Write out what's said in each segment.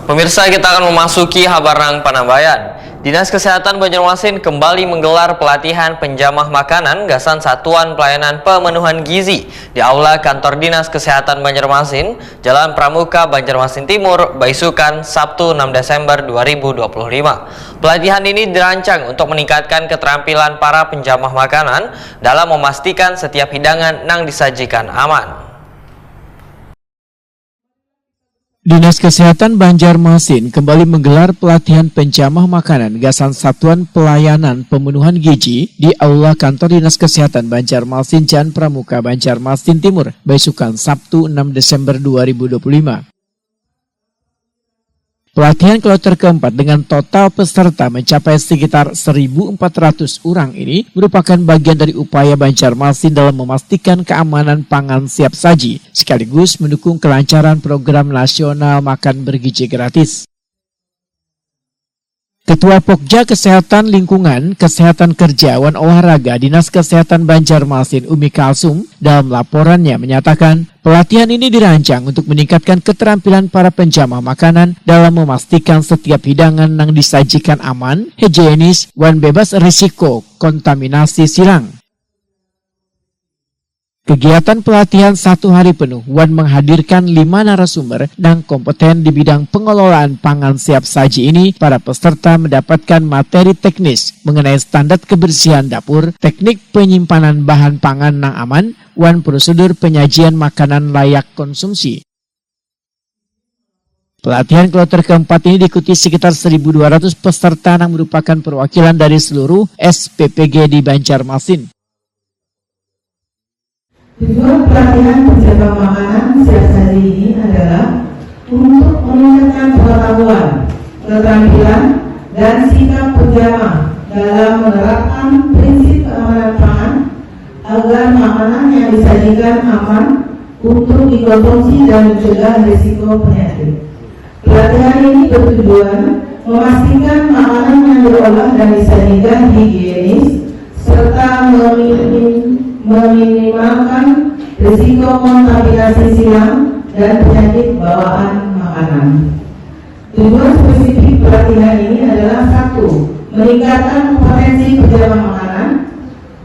Pemirsa, kita akan memasuki Habarang Panambayan. Dinas Kesehatan Banjarmasin kembali menggelar pelatihan penjamah makanan gasan Satuan Pelayanan Pemenuhan Gizi di Aula Kantor Dinas Kesehatan Banjarmasin, Jalan Pramuka, Banjarmasin Timur, Baisukan, Sabtu 6 Desember 2025. Pelatihan ini dirancang untuk meningkatkan keterampilan para penjamah makanan dalam memastikan setiap hidangan yang disajikan aman. Dinas Kesehatan Banjarmasin kembali menggelar pelatihan penjamah makanan gasan Satuan Pelayanan Pemenuhan Gizi di Aula Kantor Dinas Kesehatan Banjarmasin Jalan Pramuka, Banjarmasin Timur, Baisukan, Sabtu 6 Desember 2025. Pelatihan kloter keempat dengan total peserta mencapai sekitar 1.400 orang ini merupakan bagian dari upaya Banjarmasin dalam memastikan keamanan pangan siap saji, sekaligus mendukung kelancaran program nasional makan bergizi gratis. Ketua Pokja Kesehatan Lingkungan, Kesehatan Kerja, Wan Olahraga Dinas Kesehatan Banjarmasin Umi Kalsum dalam laporannya menyatakan pelatihan ini dirancang untuk meningkatkan keterampilan para penjamah makanan dalam memastikan setiap hidangan yang disajikan aman, higienis, dan bebas risiko kontaminasi silang. Kegiatan pelatihan 1 hari penuh Wan menghadirkan 5 narasumber dan kompeten di bidang pengelolaan pangan siap saji ini. Para peserta mendapatkan materi teknis mengenai standar kebersihan dapur, teknik penyimpanan bahan pangan yang aman, dan prosedur penyajian makanan layak konsumsi. Pelatihan kloter keempat ini diikuti sekitar 1.200 peserta yang merupakan perwakilan dari seluruh SPPG di Banjarmasin. Tujuan pelatihan penjaga makanan siap saji ini adalah untuk meningkatkan pengetahuan, keterampilan, dan sikap penjamah dalam menerapkan prinsip keamanan pangan agar makanan yang disajikan aman untuk dikonsumsi dan mencegah risiko penyakit. Pelatihan ini bertujuan memastikan makanan yang diolah dan disajikan higienis serta meminimalkan risiko kontaminasi silang dan penyakit bawaan makanan. Tujuan spesifik pelatihan ini adalah 1. Meningkatkan kompetensi penjamah makanan,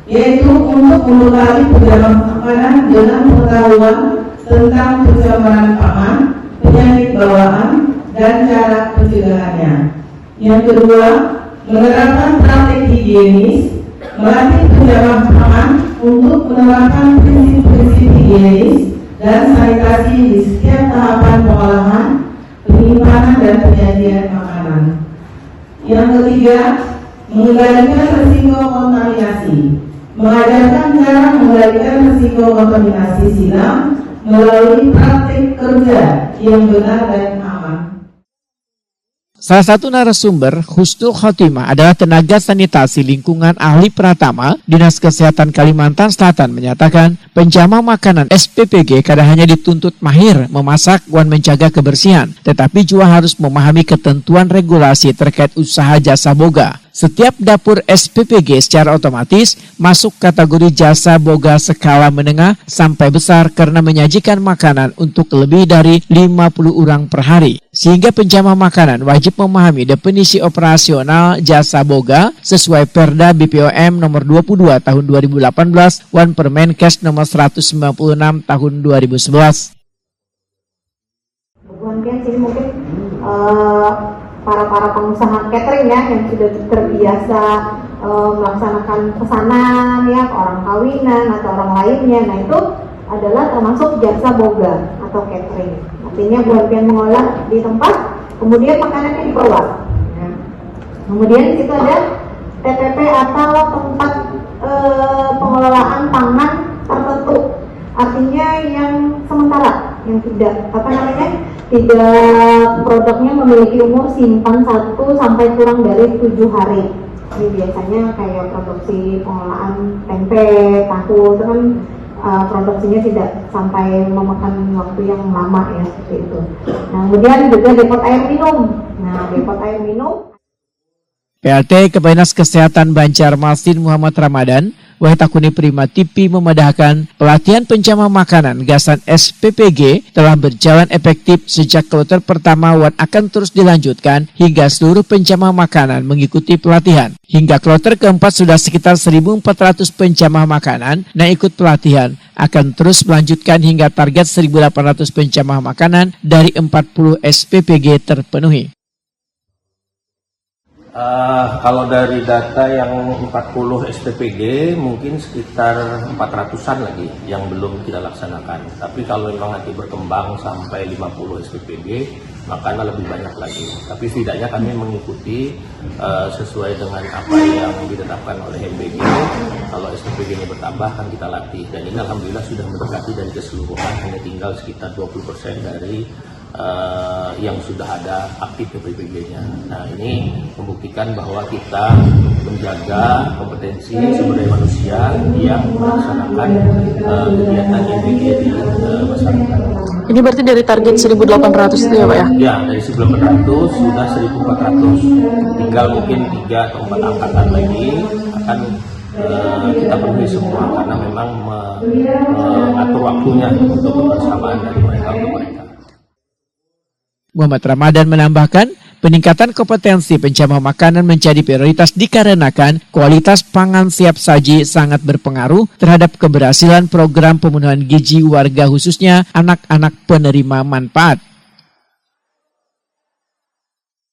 yaitu untuk membekali penjamah makanan dengan pengetahuan tentang pencemaran pangan, penyakit bawaan, dan cara pencegahannya. Yang kedua, menerapkan praktik higienis, melatih penjamah pangan untuk menerapkan prinsip-prinsip higienis dan sanitasi di setiap tahapan pengolahan, penyimpanan, dan penyajian makanan. Yang ketiga, mengendalikan risiko kontaminasi, mengajarkan cara mengendalikan risiko kontaminasi silang melalui praktik kerja yang benar dan aman. Salah satu narasumber, Husnul Khotimah, adalah tenaga sanitasi lingkungan ahli Pratama Dinas Kesehatan Kalimantan Selatan, menyatakan penjamah makanan SPPG kadang hanya dituntut mahir memasak dan menjaga kebersihan, tetapi juga harus memahami ketentuan regulasi terkait usaha jasa boga. Setiap dapur SPPG secara otomatis masuk kategori jasa boga skala menengah sampai besar karena menyajikan makanan untuk lebih dari 50 orang per hari. Sehingga penjamah makanan wajib memahami definisi operasional jasa boga sesuai Perda BPOM nomor 22 tahun 2018 dan Permenkes nomor 196 tahun 2011. Mungkin para pengusaha catering ya yang sudah terbiasa melaksanakan pesanan ya orang kawinan atau orang lainnya, nah itu adalah termasuk jasa boga atau catering. Artinya bagian mengolah di tempat, kemudian makanannya dibawa. Nah, kemudian di situ ada TPP atau tempat pengelolaan pangan tertentu. Artinya yang sementara, yang tidak produknya memiliki umur simpan 1 sampai kurang dari 7 hari. Ini biasanya kayak produksi pengolahan tempe, tahu, itu kan produksinya tidak sampai memakan waktu yang lama ya, seperti itu. Nah, kemudian juga depot air minum. Nah, depot air minum PLT Kepala Kesehatan Banjarmasin Muhammad Ramadan, Wahitakuni Prima TV memedahkan pelatihan penjamah makanan gasan SPPG telah berjalan efektif sejak kloter pertama dan akan terus dilanjutkan hingga seluruh penjamah makanan mengikuti pelatihan. Hingga kloter keempat sudah sekitar 1.400 penjamah makanan yang ikut pelatihan, akan terus melanjutkan hingga target 1.800 penjamah makanan dari 40 SPPG terpenuhi. Kalau dari data yang 40 SPPG mungkin sekitar 400-an lagi yang belum kita laksanakan. Tapi kalau memang nanti berkembang sampai 50 SPPG, maka lebih banyak lagi. Tapi setidaknya kami mengikuti sesuai dengan apa yang ditetapkan oleh MBG. Kalau SPPG ini bertambah kan kita latih. Dan ini alhamdulillah sudah mendekati dari keseluruhan, hanya tinggal sekitar 20% dari yang sudah ada aktif PPG-nya. Nah, ini membuktikan bahwa kita menjaga kompetensi sumber daya manusia yang melaksanakan kegiatan MBG di masyarakat. Ini berarti dari target 1.800 itu ya Pak ya? Ya, dari 1.800 sudah 1.400. Tinggal mungkin 3 atau 4 angkatan lagi akan kita penuhi semua karena memang mengatur waktunya untuk kebersamaan dari mereka untuk mereka. Muhammad Ramadan menambahkan, peningkatan kompetensi penjamah makanan menjadi prioritas dikarenakan kualitas pangan siap saji sangat berpengaruh terhadap keberhasilan program pemenuhan gizi warga khususnya anak-anak penerima manfaat.